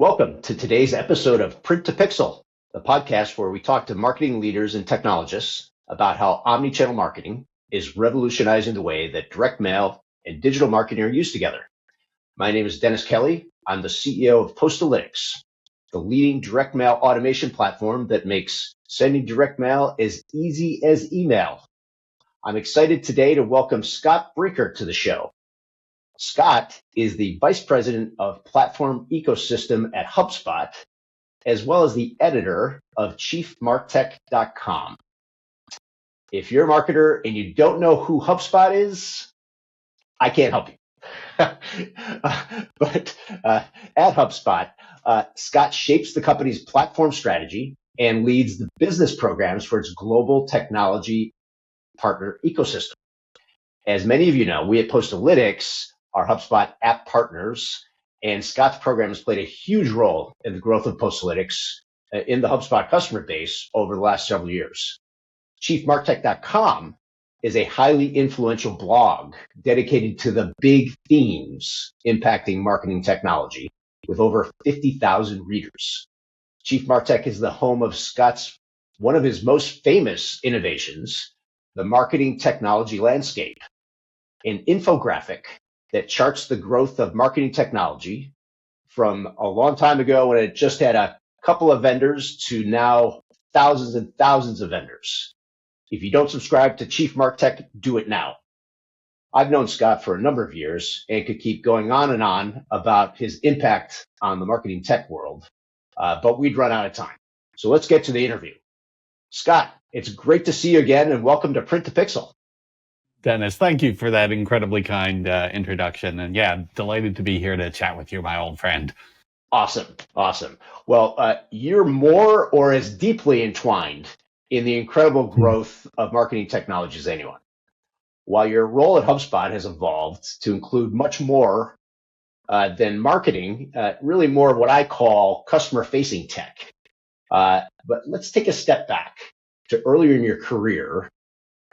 Welcome to today's episode of Print to Pixel, the podcast where we talk to marketing leaders and technologists about how omnichannel marketing is revolutionizing the way that direct mail and digital marketing are used together. My name is Dennis Kelly. I'm the CEO of Postalytics, the leading direct mail automation platform that makes sending direct mail as easy as email. I'm excited today to welcome Scott Brinker to the show. Scott is the Vice President of Platform Ecosystem at HubSpot, as well as the editor of Chiefmartec.com. If you're a marketer and you don't know who HubSpot is, I can't help you. But at HubSpot, Scott shapes the company's platform strategy and leads the business programs for its global technology partner ecosystem. As many of you know, we at Postalytics are HubSpot app partners, and Scott's program has played a huge role in the growth of Postalytics in the HubSpot customer base over the last several years. Chiefmartec.com is a highly influential blog dedicated to the big themes impacting marketing technology with over 50,000 readers. Chiefmartec is the home of Scott's one of his most famous innovations, the marketing technology landscape, an infographic that charts the growth of marketing technology from a long time ago when it just had a couple of vendors to now thousands and thousands of vendors. If you don't subscribe to Chief MarTech, do it now. I've known Scott for a number of years and could keep going on and on about his impact on the marketing tech world, but we'd run out of time. So let's get to the interview. Scott, it's great to see you again and welcome to Print to Pixel. Dennis, thank you for that incredibly kind introduction. And yeah, delighted to be here to chat with you, my old friend. Awesome. Well, you're more or as deeply entwined in the incredible growth of marketing technology as anyone. While your role at HubSpot has evolved to include much more than marketing, really more of what I call customer-facing tech. But let's take a step back to earlier in your career,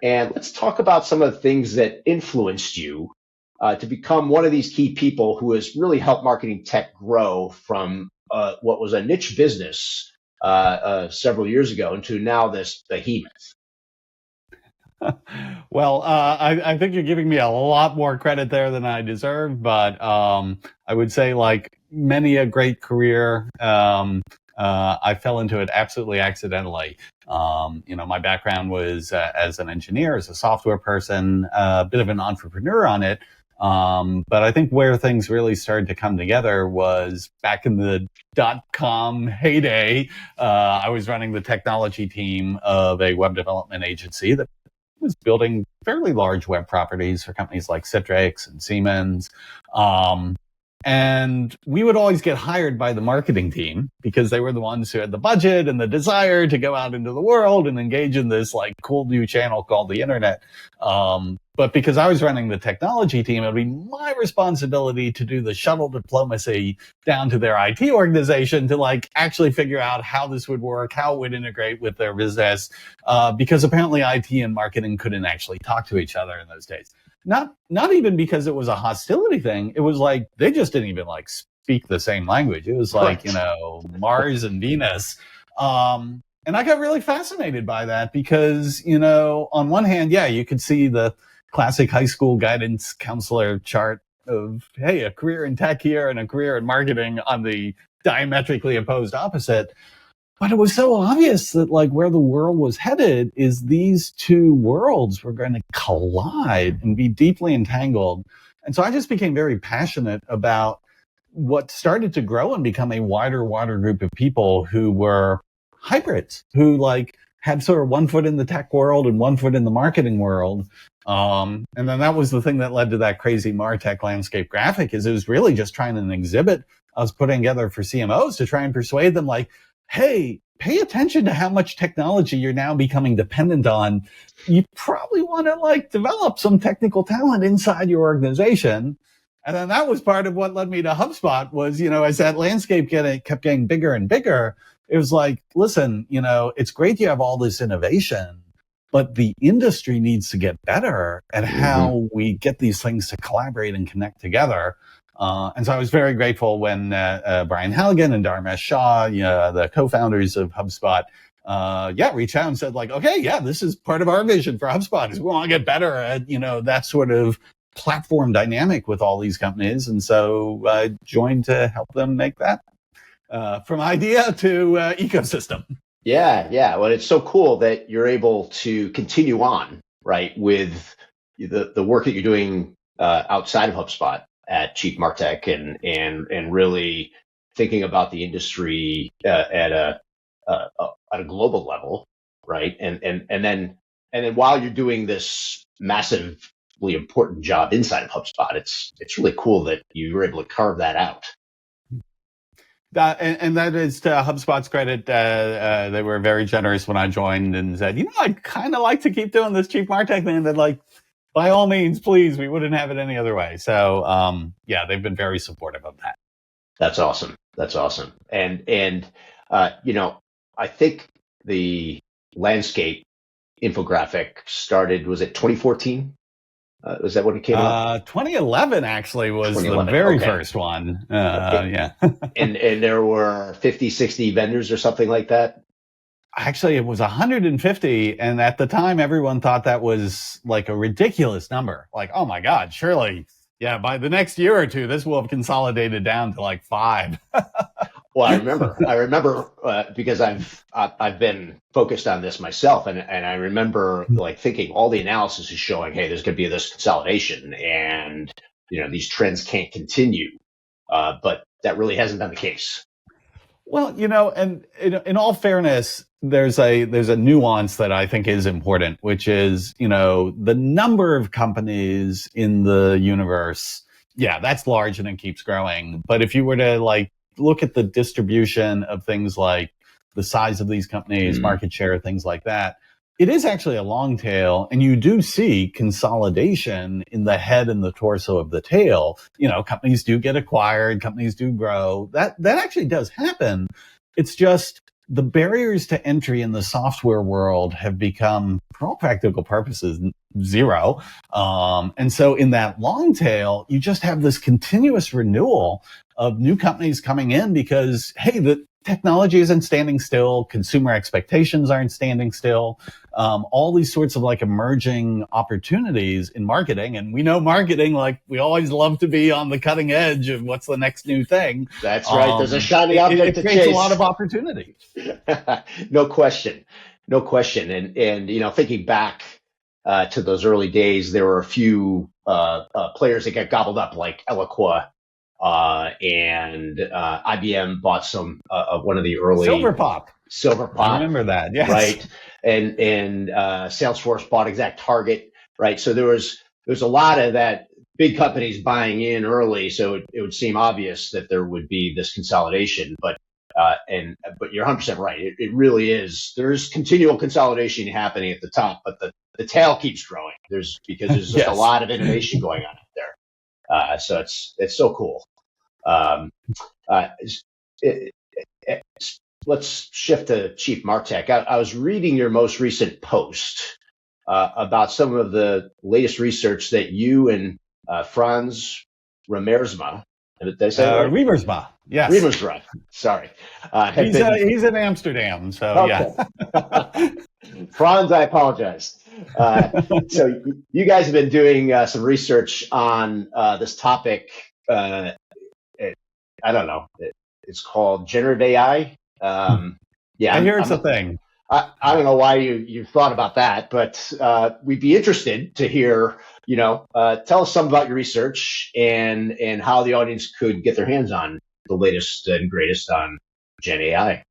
and let's talk about some of the things that influenced you to become one of these key people who has really helped marketing tech grow from what was a niche business several years ago into now this behemoth. Well, I think you're giving me a lot more credit there than I deserve, but I would say, like many a great career, I fell into it absolutely accidentally. My background was as an engineer, as a software person, a bit of an entrepreneur on it. But I think where things really started to come together was back in the .com heyday. I was running the technology team of a web development agency that was building fairly large web properties for companies like Citrix and Siemens. And we would always get hired by the marketing team because they were the ones who had the budget and the desire to go out into the world and engage in this like cool new channel called the internet. But because I was running the technology team, it would be my responsibility to do the shuttle diplomacy down to their IT organization to like actually figure out how this would work, how it would integrate with their business, because apparently IT and marketing couldn't actually talk to each other in those days. Not even because it was a hostility thing. It was like they just didn't even like speak the same language. It was like, Mars and Venus. And I got really fascinated by that because, on one hand, yeah, you could see the classic high school guidance counselor chart of, hey, a career in tech here and a career in marketing on the diametrically opposed opposite. But it was so obvious that like where the world was headed is these two worlds were going to collide and be deeply entangled. And so I just became very passionate about what started to grow and become a wider group of people who were hybrids, who like had sort of one foot in the tech world and one foot in the marketing world. And then that was the thing that led to that crazy MarTech landscape graphic, is it was really just trying to exhibit I was putting together for CMOs to try and persuade them like, hey, pay attention to how much technology you're now becoming dependent on. You probably want to like develop some technical talent inside your organization. And then that was part of what led me to HubSpot was, as that landscape kept getting bigger and bigger, it was like, listen, it's great you have all this innovation, but the industry needs to get better at how we get these things to collaborate and connect together. And so I was very grateful when Brian Halligan and Dharmesh Shah, the co-founders of HubSpot, reached out and said, like, okay, yeah, this is part of our vision for HubSpot is we want to get better at, that sort of platform dynamic with all these companies. And so I joined to help them make that from idea to ecosystem. Yeah. Well, it's so cool that you're able to continue on, right, with the work that you're doing outside of HubSpot at Chiefmartec and really thinking about the industry at a global level, right? And then while you're doing this massively important job inside of HubSpot, it's really cool that you were able to carve that out. And that is to HubSpot's credit. They were very generous when I joined and said, I'd kind of like to keep doing this Chiefmartec thing. That like, by all means, please, we wouldn't have it any other way. So, they've been very supportive of that. That's awesome. And I think the landscape infographic stared, was it 2014? Was that when it came out? 2011 actually was the very first one. Yeah. and there were 50, 60 vendors or something like that? Actually, it was 150. And at the time, everyone thought that was like a ridiculous number. Like, oh my God, surely, by the next year or two, this will have consolidated down to like 5. Well, I remember because I've been focused on this myself, and I remember like thinking all the analysis is showing, hey, there's going to be this consolidation, and these trends can't continue, but that really hasn't been the case. Well, and in all fairness, there's a nuance that I think is important, which is the number of companies in the universe. Yeah, that's large and it keeps growing. But if you were to like look at the distribution of things like the size of these companies, market share, things like that, it is actually a long tail. And you do see consolidation in the head and the torso of the tail. Companies do get acquired, companies do grow. That actually does happen. It's just the barriers to entry in the software world have become, for all practical purposes, zero. And so in that long tail, you just have this continuous renewal of new companies coming in because, hey, the technology isn't standing still. Consumer expectations aren't standing still. All these sorts of like emerging opportunities in marketing. And we know marketing, like we always love to be on the cutting edge of what's the next new thing. That's right. There's a shiny object to chase. It creates a lot of opportunity. No question. And thinking back to those early days, there were a few players that got gobbled up, like Eloqua. And IBM bought some of one of the early Silverpop. I remember that. Yes. Right. And Salesforce bought ExactTarget. Right. So there was a lot of that, big companies buying in early. So it would seem obvious that there would be this consolidation. But you're 100% right. It really is. There's continual consolidation happening at the top, but the tail keeps growing. There's just a lot of innovation going on out there. So it's so cool. Let's shift to Chiefmartec. I was reading your most recent post about some of the latest research that you and Franz Remersma, did I say that? Remersma, yes. Remersma, sorry. He's in Amsterdam, so okay. Yeah. Franz, I apologize. So you guys have been doing some research on this topic. I don't know. It's called generative AI. I hear it's a thing. I don't know why you thought about that, but we'd be interested to hear. Tell us some about your research and how the audience could get their hands on the latest and greatest on Gen AI.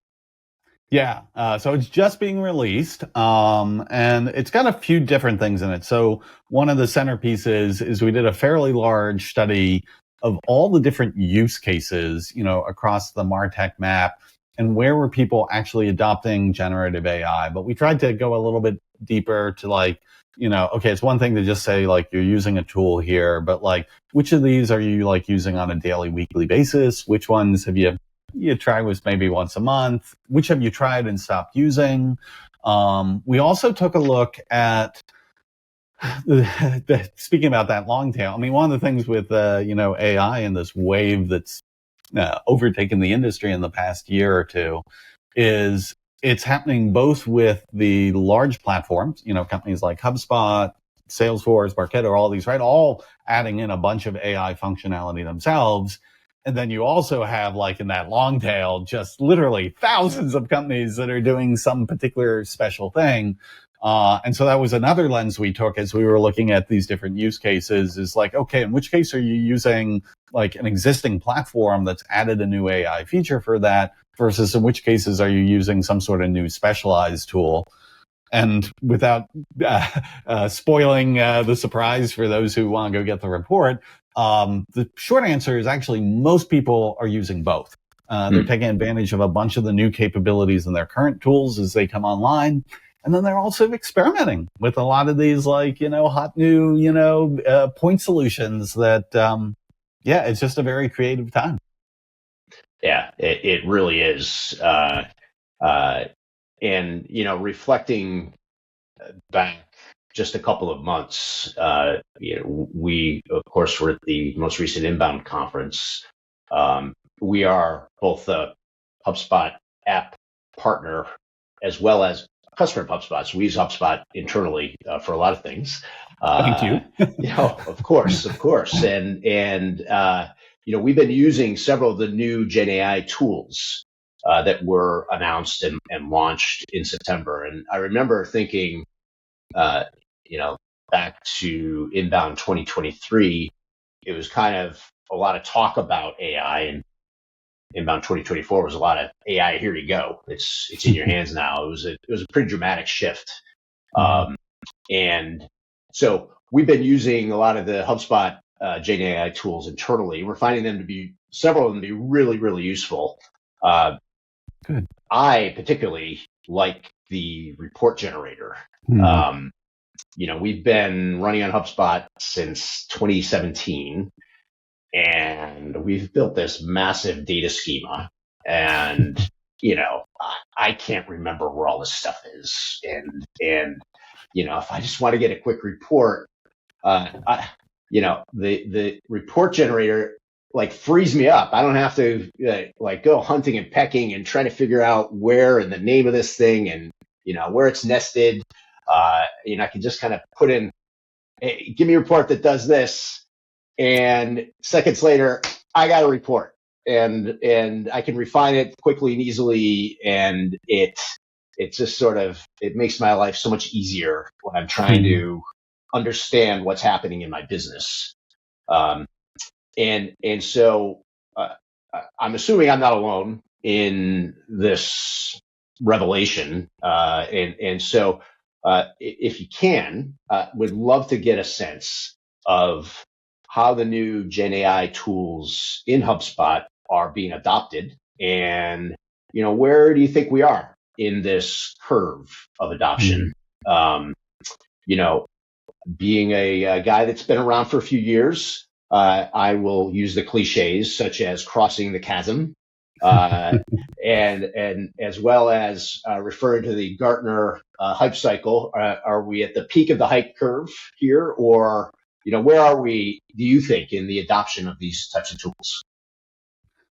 Yeah, so it's just being released, and it's got a few different things in it. So one of the centerpieces is we did a fairly large study of all the different use cases, across the MarTech map, and where were people actually adopting generative AI. But we tried to go a little bit deeper to okay, it's one thing to just say you're using a tool here, but which of these are you using on a daily, weekly basis? Which ones have you tried was maybe once a month? Which have you tried and stopped using? We also took a look at speaking about that long tail. I mean, one of the things with AI and this wave that's overtaken the industry in the past year or two is it's happening both with the large platforms, companies like HubSpot, Salesforce, Marketo, all these, right? All adding in a bunch of AI functionality themselves. And then you also have, like, in that long tail, just literally thousands of companies that are doing some particular special thing. And so that was another lens we took as we were looking at these different use cases, is like, okay, in which case are you using like an existing platform that's added a new AI feature for that, versus in which cases are you using some sort of new specialized tool? And without spoiling the surprise for those who want to go get the report, the short answer is actually most people are using both. They're taking advantage of a bunch of the new capabilities in their current tools as they come online. And then they're also experimenting with a lot of these, like, hot new, point solutions that, it's just a very creative time. Yeah, it really is. And, reflecting back just a couple of months, we, of course, were at the most recent Inbound conference. We are both a HubSpot app partner as well as a customer of HubSpot. So we use HubSpot internally for a lot of things. Thank you. Of course. And we've been using several of the new Gen AI tools that were announced and launched in September. And I remember thinking, back to Inbound 2023, it was kind of a lot of talk about AI, and Inbound 2024 was a lot of AI. Here you go. It's in your hands now. It was a pretty dramatic shift. And so we've been using a lot of the HubSpot Gen AI tools internally. We're finding several of them to be really, really useful. Good. I particularly like the report generator. We've been running on HubSpot since 2017, and we've built this massive data schema. And, I can't remember where all this stuff is. And if I just want to get a quick report, the report generator frees me up. I don't have to go hunting and pecking and try to figure out where and the name of this thing and where it's nested. I can just kind of put in, hey, give me a report that does this, and seconds later I got a report, and I can refine it quickly and easily, and it just sort of, it makes my life so much easier when I'm trying to understand what's happening in my business. And so I'm assuming I'm not alone in this revelation. And so if you can, would love to get a sense of how the new Gen AI tools in HubSpot are being adopted, and where do you think we are in this curve of adoption? Being a guy that's been around for a few years, I will use the cliches such as crossing the chasm, and as well as referring to the Gartner hype cycle. Are we at the peak of the hype curve here, or where are we, do you think, in the adoption of these types of tools?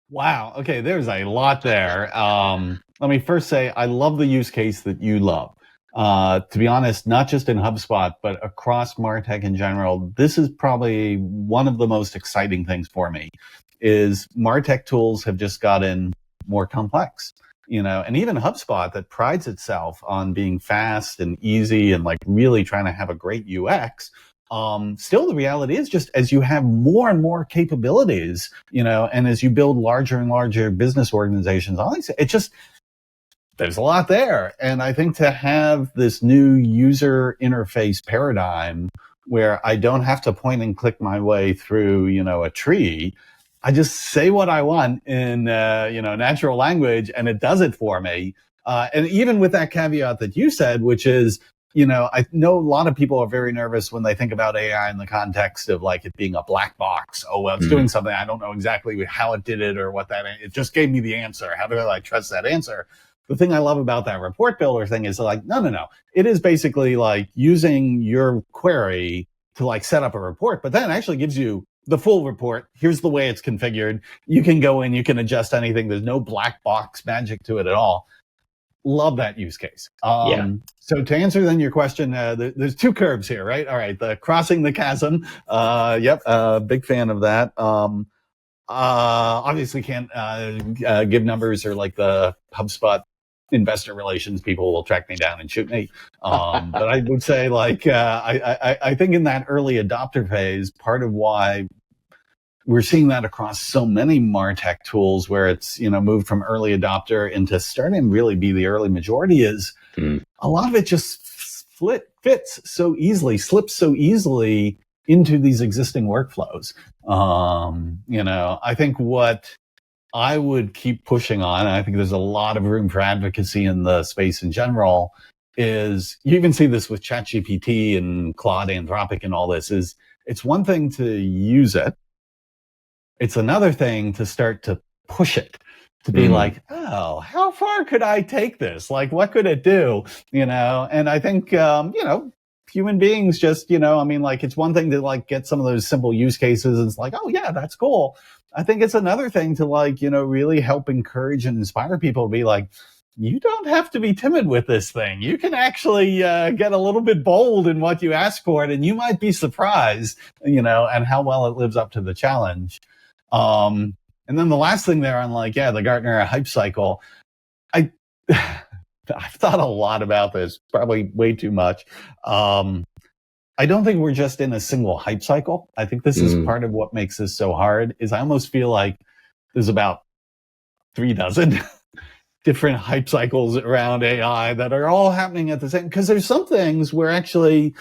Wow. Okay, there's a lot there. Let me first say I love the use case that you love. To be honest, not just in HubSpot, but across MarTech in general, this is probably one of the most exciting things for me, is MarTech tools have just gotten more complex, and even HubSpot, that prides itself on being fast and easy and really trying to have a great UX. Still, the reality is, just as you have more and more capabilities, and as you build larger and larger business organizations, there's a lot there. And I think to have this new user interface paradigm where I don't have to point and click my way through, a tree, I just say what I want in, natural language, and it does it for me. And even with that caveat that you said, which is, I know a lot of people are very nervous when they think about AI in the context of it being a black box. Oh, well, it's doing something. I don't know exactly how it did it or what it just gave me the answer. How do I trust that answer? the thing I love about that report builder thing is like, no. It is basically like using your query to like set up a report, but then it actually gives you the full report. Here's the way it's configured. You can go in, you can adjust anything. There's no black box magic to it at all. Love that use case. So to answer then your question, there's two curves here, right? All right, the crossing the chasm. Big fan of that. Obviously can't give numbers, or like the HubSpot investor relations people will track me down and shoot me. But I would say like, I think in that early adopter phase, part of why we're seeing that across so many MarTech tools where it's, moved from early adopter into starting to really be the early majority is a lot of it just fits so easily, slips so easily into these existing workflows. I think what I would keep pushing on, and I think there's a lot of room for advocacy in the space in general, is you even see this with ChatGPT and Claude, Anthropic and all this, is it's one thing to use it. It's another thing to start to push it, to be like, oh, how far could I take this? Like, what could it do? And I think, human beings just, it's one thing to like get some of those simple use cases. And it's like, oh yeah, that's cool. I think it's another thing to like, really help encourage and inspire people to be like, you don't have to be timid with this thing. You can actually get a little bit bold in what you ask for it, and you might be surprised, and how well it lives up to the challenge. And then the last thing there on like, the Gartner hype cycle, I've thought a lot about this, probably way too much. I don't think we're just in a single hype cycle. I think this is part of what makes this so hard, is I almost feel like there's about 3 dozen different hype cycles around AI that are all happening at the same, because there's some things where actually,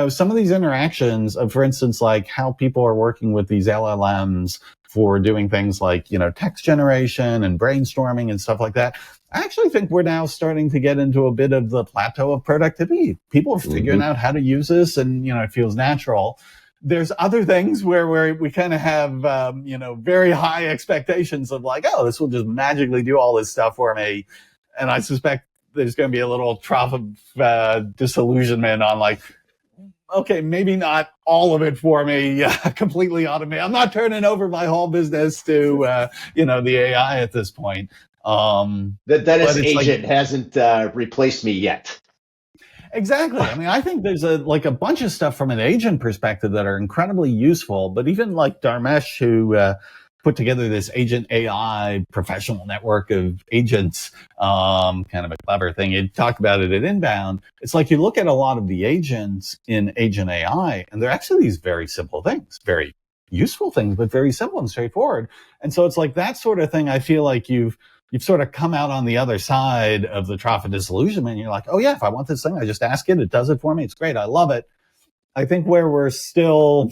some of these interactions of, for instance, like how people are working with these LLMs for doing things like, text generation and brainstorming and stuff like that. I actually think we're now starting to get into a bit of the plateau of productivity. People are figuring out how to use this, and, it feels natural. There's other things where we kind of have, very high expectations of like, oh, this will just magically do all this stuff for me. And I suspect there's going to be a little trough of disillusionment on like, okay, maybe not all of it for me, completely automated. I'm not turning over my whole business to, the AI at this point. The Dennis agent hasn't replaced me yet. Exactly. I mean, I think there's a bunch of stuff from an agent perspective that are incredibly useful, but even like Dharmesh, who put together this agent AI professional network of agents, kind of a clever thing. He talked about it at Inbound. It's like you look at a lot of the agents in agent AI, and they're actually these very simple things, very useful things, but very simple and straightforward. And so it's like that sort of thing. I feel like you've sort of come out on the other side of the trough of disillusionment. You're like, oh yeah, if I want this thing, I just ask it. It does it for me. It's great. I love it. I think where we're still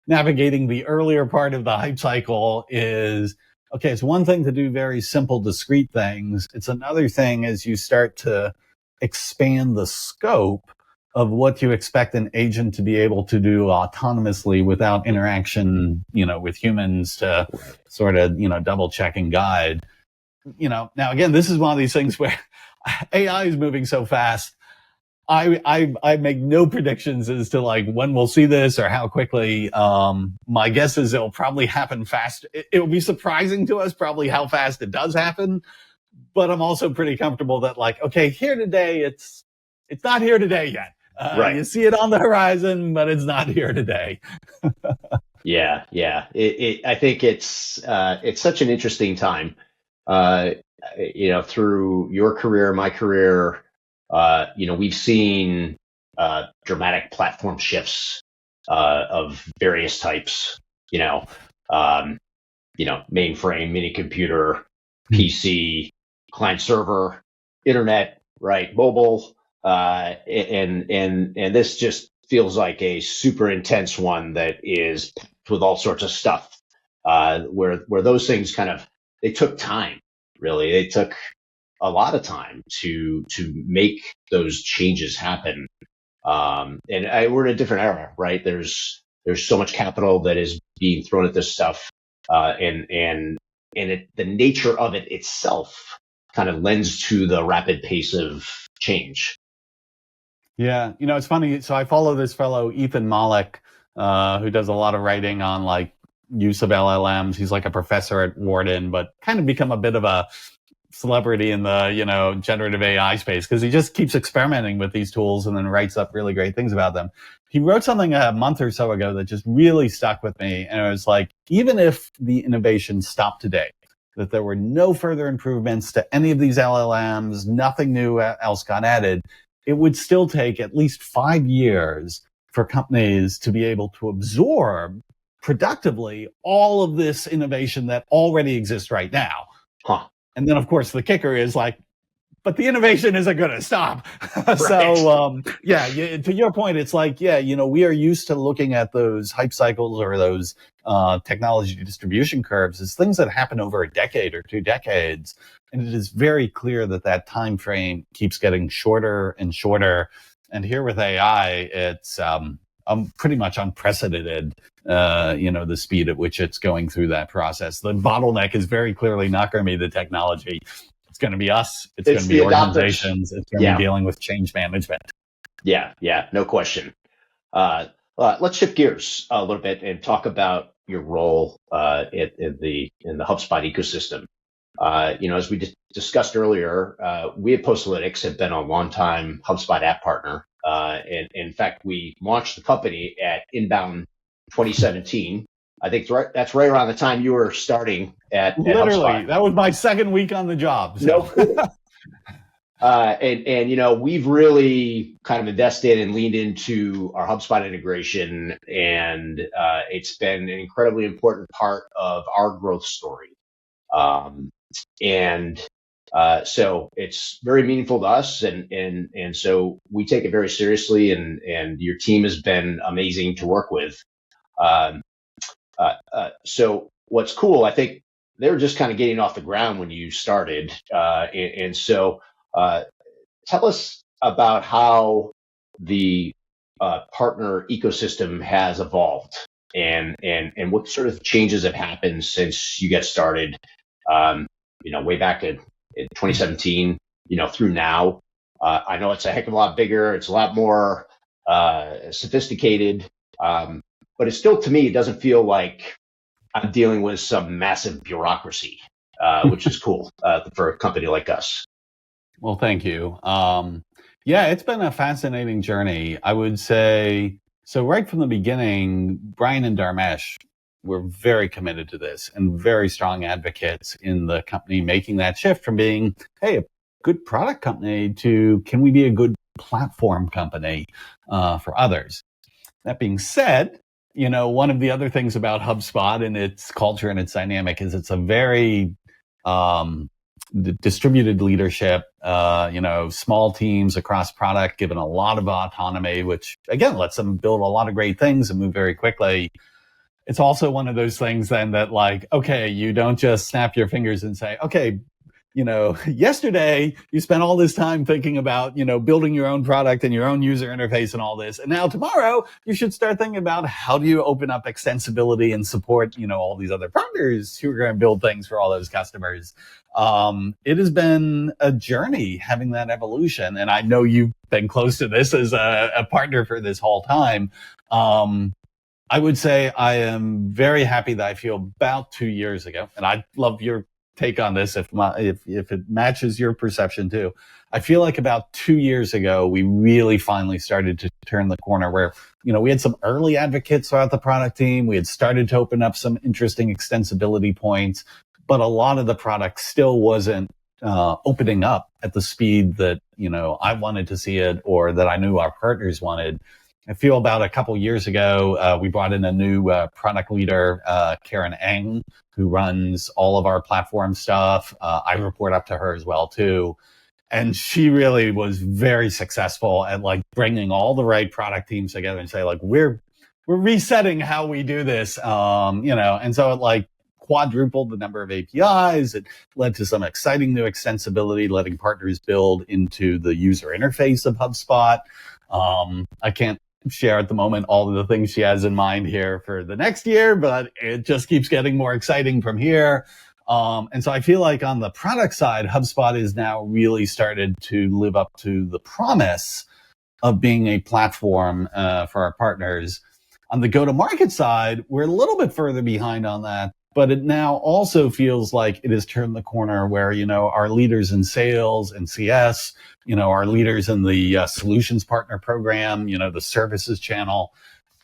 navigating the earlier part of the hype cycle is, okay, it's one thing to do very simple, discrete things. It's another thing as you start to expand the scope of what you expect an agent to be able to do autonomously without interaction, with humans to sort of, double check and guide. Now again, this is one of these things where AI is moving so fast. I make no predictions as to like when we'll see this or how quickly. My guess is it'll probably happen fast. It will be surprising to us probably how fast it does happen. But I'm also pretty comfortable that like, okay, here today, it's not here today yet. Right. You see it on the horizon, but it's not here today. Yeah. I think it's such an interesting time. Through your career, my career, we've seen dramatic platform shifts of various types. Mainframe, mini computer, PC, client server, internet, right, mobile, and this just feels like a super intense one that is packed with all sorts of stuff. Where those things they took time. Really, they took a lot of time to make those changes happen. And we're in a different era, right? There's so much capital that is being thrown at this stuff, and the nature of it itself kind of lends to the rapid pace of change. Yeah, it's funny. So I follow this fellow, Ethan Malik, who does a lot of writing on like use of LLMs. He's like a professor at Wharton, but kind of become a bit of a celebrity in the, generative AI space because he just keeps experimenting with these tools and then writes up really great things about them. He wrote something a month or so ago that just really stuck with me. And it was like, even if the innovation stopped today, that there were no further improvements to any of these LLMs, nothing new else got added, it would still take at least 5 years for companies to be able to absorb productively all of this innovation that already exists right now. Huh. And then, of course, the kicker is like, but the innovation isn't going to stop. Right. So, to your point, it's like, we are used to looking at those hype cycles or those technology distribution curves as things that happen over a decade or 2 decades. And it is very clear that that time frame keeps getting shorter and shorter. And here with AI, it's pretty much unprecedented, the speed at which it's going through that process. The bottleneck is very clearly not going to be the technology. It's going to be us. It's going to be organizations. It's going to be dealing with change management. Yeah, no question. Let's shift gears a little bit and talk about your role in the HubSpot ecosystem. As we discussed earlier, we at Postalytics have been a longtime HubSpot app partner. And in fact, we launched the company at Inbound 2017. I think that's right around the time you were starting at Literally, HubSpot. That was my second week on the job. So. And we've really kind of invested and leaned into our HubSpot integration, and it's been an incredibly important part of our growth story. So it's very meaningful to us, and so we take it very seriously, and your team has been amazing to work with. So what's cool, I think they were just kind of getting off the ground when you started, so tell us about how the partner ecosystem has evolved, and what sort of changes have happened since you got started, way back in 2017, through now. I know it's a heck of a lot bigger. It's a lot more sophisticated, but it's still, to me, it doesn't feel like I'm dealing with some massive bureaucracy, which is cool for a company like us. Well, thank you. It's been a fascinating journey. I would say, so right from the beginning, Brian and Dharmesh were very committed to this and very strong advocates in the company, making that shift from being, hey, a good product company to can we be a good platform company for others? That being said, one of the other things about HubSpot and its culture and its dynamic is it's a very distributed leadership, small teams across product, given a lot of autonomy, which again lets them build a lot of great things and move very quickly. It's also one of those things then that like, okay, you don't just snap your fingers and say, okay, yesterday you spent all this time thinking about, building your own product and your own user interface and all this. And now tomorrow you should start thinking about how do you open up extensibility and support, all these other partners who are going to build things for all those customers. It has been a journey having that evolution. And I know you've been close to this as a partner for this whole time. I would say I am very happy that I feel about 2 years ago, and I'd love your take on this if it matches your perception too. I feel like about 2 years ago, we really finally started to turn the corner where, we had some early advocates throughout the product team. We had started to open up some interesting extensibility points, but a lot of the product still wasn't opening up at the speed that, I wanted to see it or that I knew our partners wanted. I feel about a couple years ago, we brought in a new product leader, Karen Eng, who runs all of our platform stuff. I report up to her as well, too. And she really was very successful at like bringing all the right product teams together and say, like, we're resetting how we do this, and so it like quadrupled the number of APIs. It led to some exciting new extensibility, letting partners build into the user interface of HubSpot. I can't share at the moment all of the things she has in mind here for the next year, but it just keeps getting more exciting from here. And so I feel like on the product side, HubSpot is now really started to live up to the promise of being a platform for our partners. On the go-to-market side, we're a little bit further behind on that, but it now also feels like it has turned the corner where, our leaders in sales and CS, our leaders in the solutions partner program, the services channel,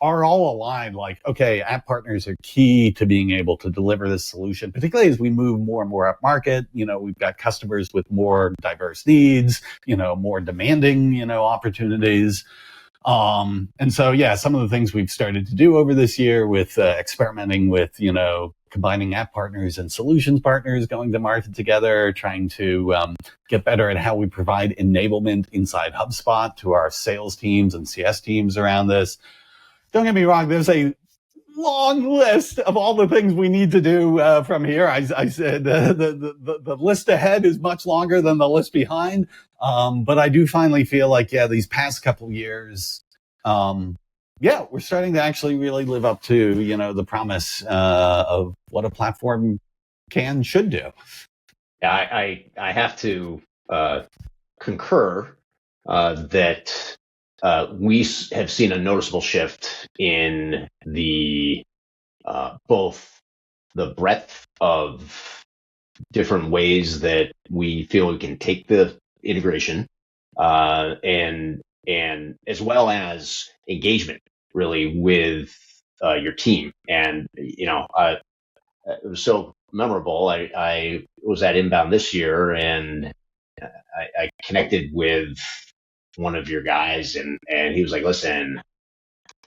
are all aligned like, okay, app partners are key to being able to deliver this solution, particularly as we move more and more up market. We've got customers with more diverse needs, more demanding, opportunities. And so, some of the things we've started to do over this year with experimenting with, combining app partners and solutions partners, going to market together, trying to get better at how we provide enablement inside HubSpot to our sales teams and CS teams around this. Don't get me wrong, there's a long list of all the things we need to do from here. I said the list ahead is much longer than the list behind. But I do finally feel like, these past couple years, we're starting to actually really live up to, the promise of what a platform should do. I have to concur that we have seen a noticeable shift in the both the breadth of different ways that we feel we can take the integration and as well as engagement really with your team. And it was so memorable. I was at Inbound this year, and I connected with one of your guys, and he was like, listen,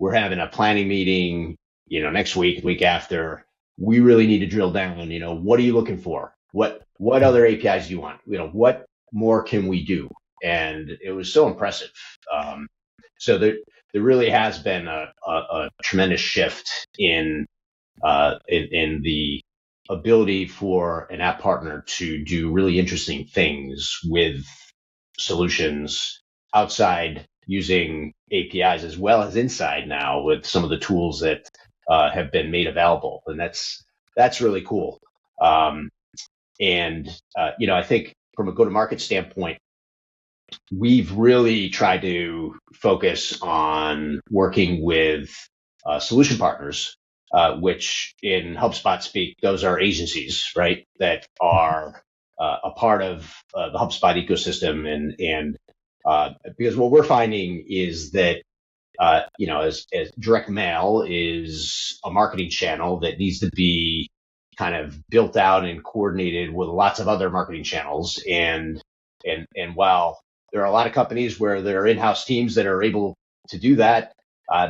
we're having a planning meeting, next week, week after. We really need to drill down, what are you looking for? What other APIs do you want? What more can we do? And it was so impressive. So there really has been a tremendous shift in the ability for an app partner to do really interesting things with solutions outside using APIs as well as inside now with some of the tools that have been made available. And that's really cool. I think from a go-to-market standpoint, we've really tried to focus on working with solution partners, which in HubSpot speak, those are agencies, right, that are a part of the HubSpot ecosystem. And because what we're finding is that, as direct mail is a marketing channel that needs to be kind of built out and coordinated with lots of other marketing channels. And while there are a lot of companies where there are in-house teams that are able to do that,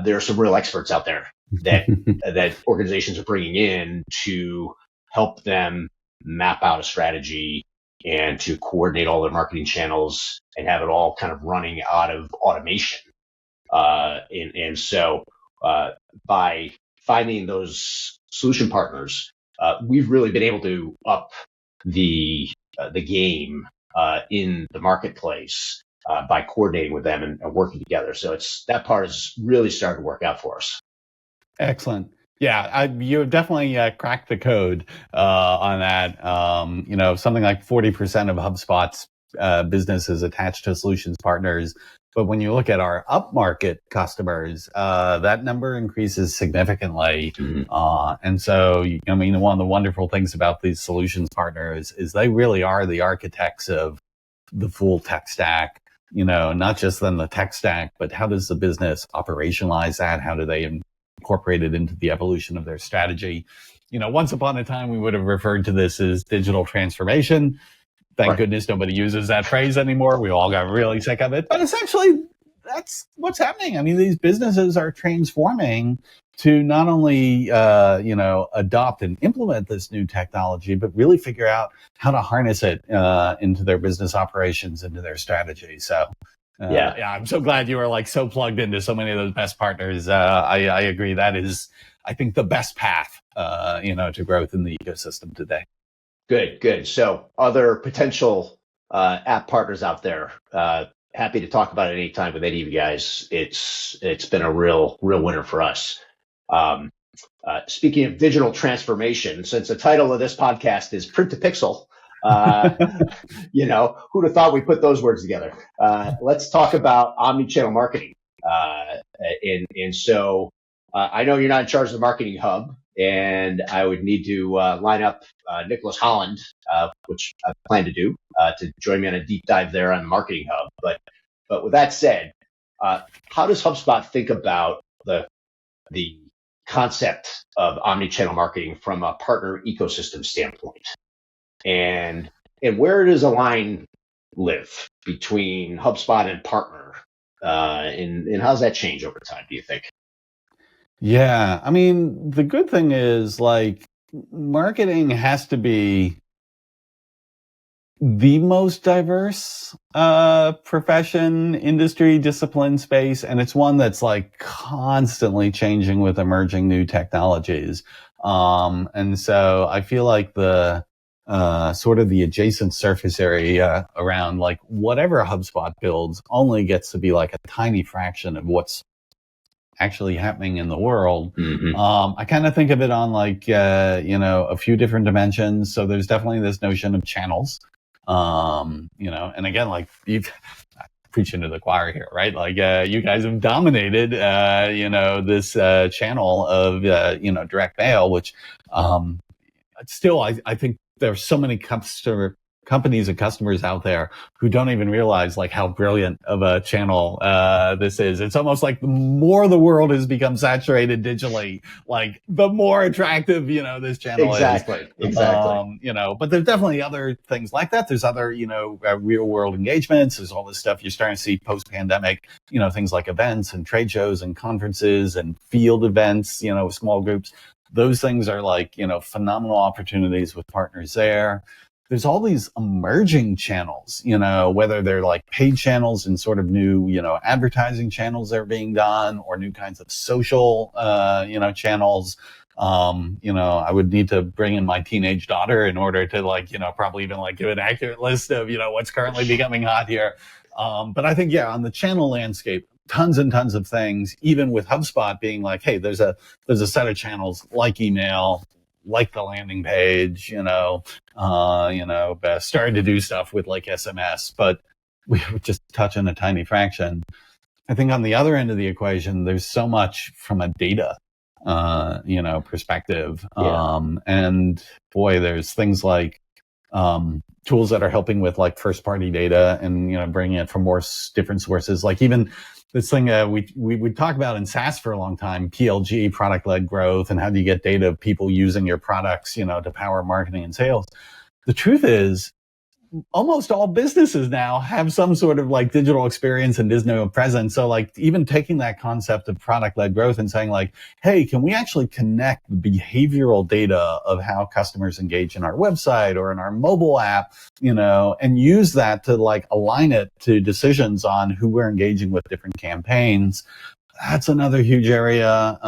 there are some real experts out there that organizations are bringing in to help them map out a strategy and to coordinate all their marketing channels and have it all kind of running out of automation. So by finding those solution partners, we've really been able to up the game in the marketplace by coordinating with them and working together. So that part has really started to work out for us. Excellent. Yeah, you have definitely cracked the code on that. Something like 40% of HubSpot's business is attached to solutions partners. But when you look at our upmarket customers, that number increases significantly. Mm-hmm. And so, one of the wonderful things about these solutions partners is they really are the architects of the full tech stack. Not just then the tech stack, but how does the business operationalize that? How do they incorporate it into the evolution of their strategy? Once upon a time, we would have referred to this as digital transformation. Thank goodness nobody uses that phrase anymore. We all got really sick of it. But essentially, that's what's happening. I mean, these businesses are transforming to not only, adopt and implement this new technology, but really figure out how to harness it into their business operations, into their strategy. So, I'm so glad you are so plugged into so many of those best partners. I agree. That is, I think, the best path, to growth in the ecosystem today. Good. So other potential app partners out there, happy to talk about it anytime with any of you guys. It's been a real winner for us. Speaking of digital transformation, since the title of this podcast is Print to Pixel, uh, who'd have thought we put those words together? Let's talk about omnichannel marketing. So I know you're not in charge of the marketing hub, and I would need to line up Nicholas Holland, which I plan to do, to join me on a deep dive there on the marketing hub. But with that said, how does HubSpot think about the concept of omnichannel marketing from a partner ecosystem standpoint, and where does a line live between HubSpot and partner, and how does that change over time, do you think? Yeah, I mean, the good thing is like marketing has to be the most diverse profession, industry, discipline, space, and it's one that's like constantly changing with emerging new technologies. And so I feel like the sort of the adjacent surface area around like whatever HubSpot builds only gets to be like a tiny fraction of what's actually happening in the world. I kind of think of it on like, a few different dimensions. So there's definitely this notion of channels. And again, like you've preaching to the choir here, right? Like, you guys have dominated, this, channel of, direct mail, which, still, I think there's so many companies and customers out there who don't even realize like how brilliant of a channel this is. It's almost like the more the world has become saturated digitally, like the more attractive, this channel is. Exactly. But there's definitely other things like that. There's other, real world engagements. There's all this stuff you're starting to see post pandemic, things like events and trade shows and conferences and field events, with small groups. Those things are like, phenomenal opportunities with partners there. There's all these emerging channels, whether they're like paid channels and sort of new, advertising channels that are being done, or new kinds of social, channels. I would need to bring in my teenage daughter in order to like, probably even like give an accurate list of, what's currently becoming hot here. But I think, on the channel landscape, tons and tons of things, even with HubSpot being like, hey, there's a set of channels like email, like the landing page, starting to do stuff with like SMS, but we were just touching a tiny fraction. I think on the other end of the equation, there's so much from a data, perspective. And boy, there's things like, tools that are helping with like first party data and, bringing it from more different sources. Like even this thing we talk about in SaaS for a long time, PLG, product led growth, and how do you get data of people using your products, to power marketing and sales. The truth is, almost all businesses now have some sort of like digital experience and digital presence. So like even taking that concept of product led growth and saying like, hey, can we actually connect the behavioral data of how customers engage in our website or in our mobile app, and use that to like align it to decisions on who we're engaging with different campaigns. That's another huge area.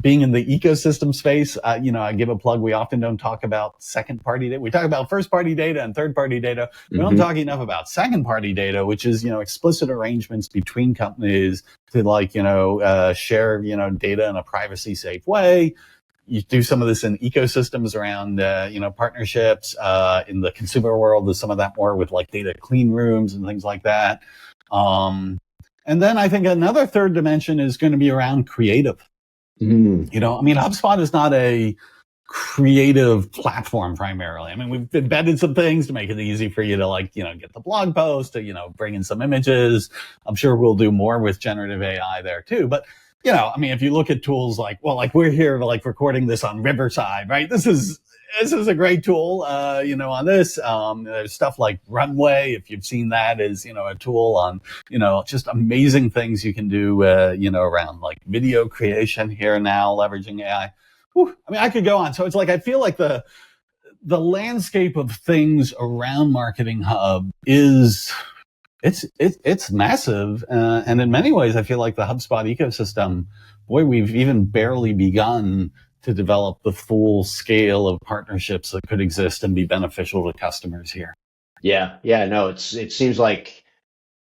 Being in the ecosystem space, I give a plug. We often don't talk about second party data. We talk about first party data and third party data. We don't talk enough about second party data, which is, explicit arrangements between companies to like, share, data in a privacy safe way. You do some of this in ecosystems around, partnerships. In the consumer world, there's some of that more with like data clean rooms and things like that. And then I think another third dimension is going to be around creative. HubSpot is not a creative platform primarily. I mean, we've embedded some things to make it easy for you to like, get the blog post, to, bring in some images. I'm sure we'll do more with generative AI there too. But, if you look at tools like, we're here like recording this on Riverside, right? This is a great tool, on this. There's stuff like Runway, if you've seen that, is, a tool on, just amazing things you can do, around like video creation here now, leveraging AI. Whew, I could go on. So it's like, I feel like the landscape of things around Marketing Hub it's massive. And in many ways, I feel like the HubSpot ecosystem, boy, we've even barely begun to develop the full scale of partnerships that could exist and be beneficial to customers here. Yeah. No, it seems like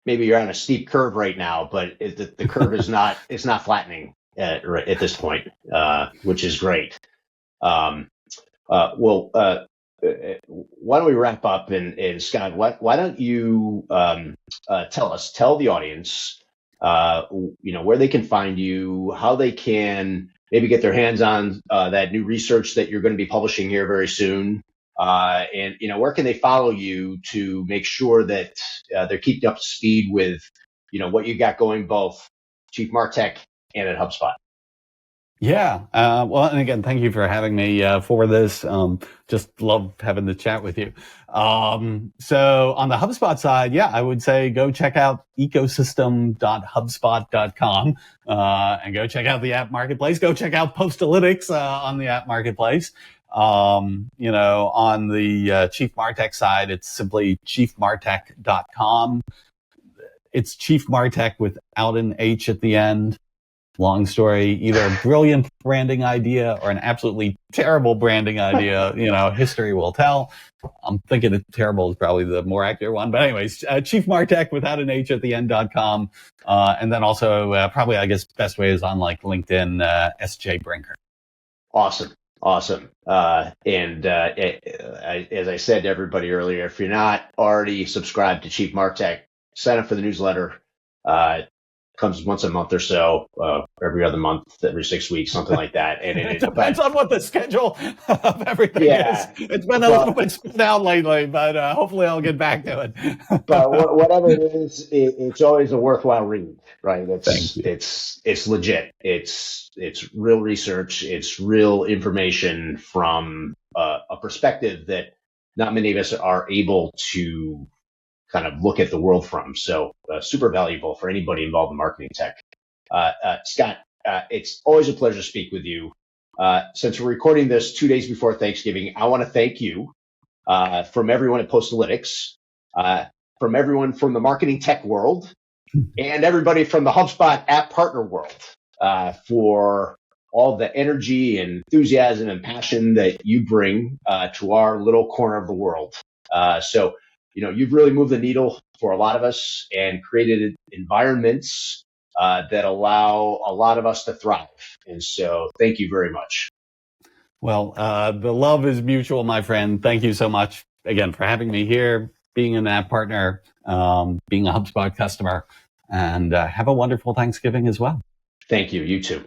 maybe you're on a steep curve right now, but the curve is not flattening. at this point, which is great. Um, well, why don't we wrap up? And Scott, why don't you tell the audience, where they can find you, how they can maybe get their hands on that new research that you're going to be publishing here very soon, and where can they follow you to make sure that they're keeping up to speed with what you got going both Chiefmartec and at HubSpot. Yeah. Well, and again, thank you for having me for this. Just love having the chat with you. So on the HubSpot side, yeah, I would say go check out ecosystem.hubspot.com and go check out the app marketplace. Go check out Postalytics on the app marketplace. On the Chiefmartec side, it's simply chiefmartec.com. It's Chiefmartec without an H at the end. Long story, either a brilliant branding idea or an absolutely terrible branding idea, history will tell. I'm thinking that terrible is probably the more accurate one. But anyways, Chiefmartec without an H at the end.com. And then also probably, I guess, best way is on like LinkedIn, SJ Brinker. Awesome. And as I said to everybody earlier, if you're not already subscribed to Chiefmartec, sign up for the newsletter. Comes once a month or so, every other month, every 6 weeks, something like that. And it depends on what the schedule of everything is. It's been a little bit spread out lately, but hopefully I'll get back to it. But whatever it is, it's always a worthwhile read, right? It's legit. It's real research. It's real information from a perspective that not many of us are able to kind of look at the world from. So super valuable for anybody involved in marketing tech. Scott, it's always a pleasure to speak with you. Since we're recording this 2 days before Thanksgiving, I want to thank you from everyone at Postalytics, from everyone from the marketing tech world, and everybody from the HubSpot app partner world for all the energy and enthusiasm and passion that you bring to our little corner of the world. So you've really moved the needle for a lot of us and created environments that allow a lot of us to thrive. And so thank you very much. Well, the love is mutual, my friend. Thank you so much again for having me here, being an app partner, being a HubSpot customer, and have a wonderful Thanksgiving as well. Thank you. You too.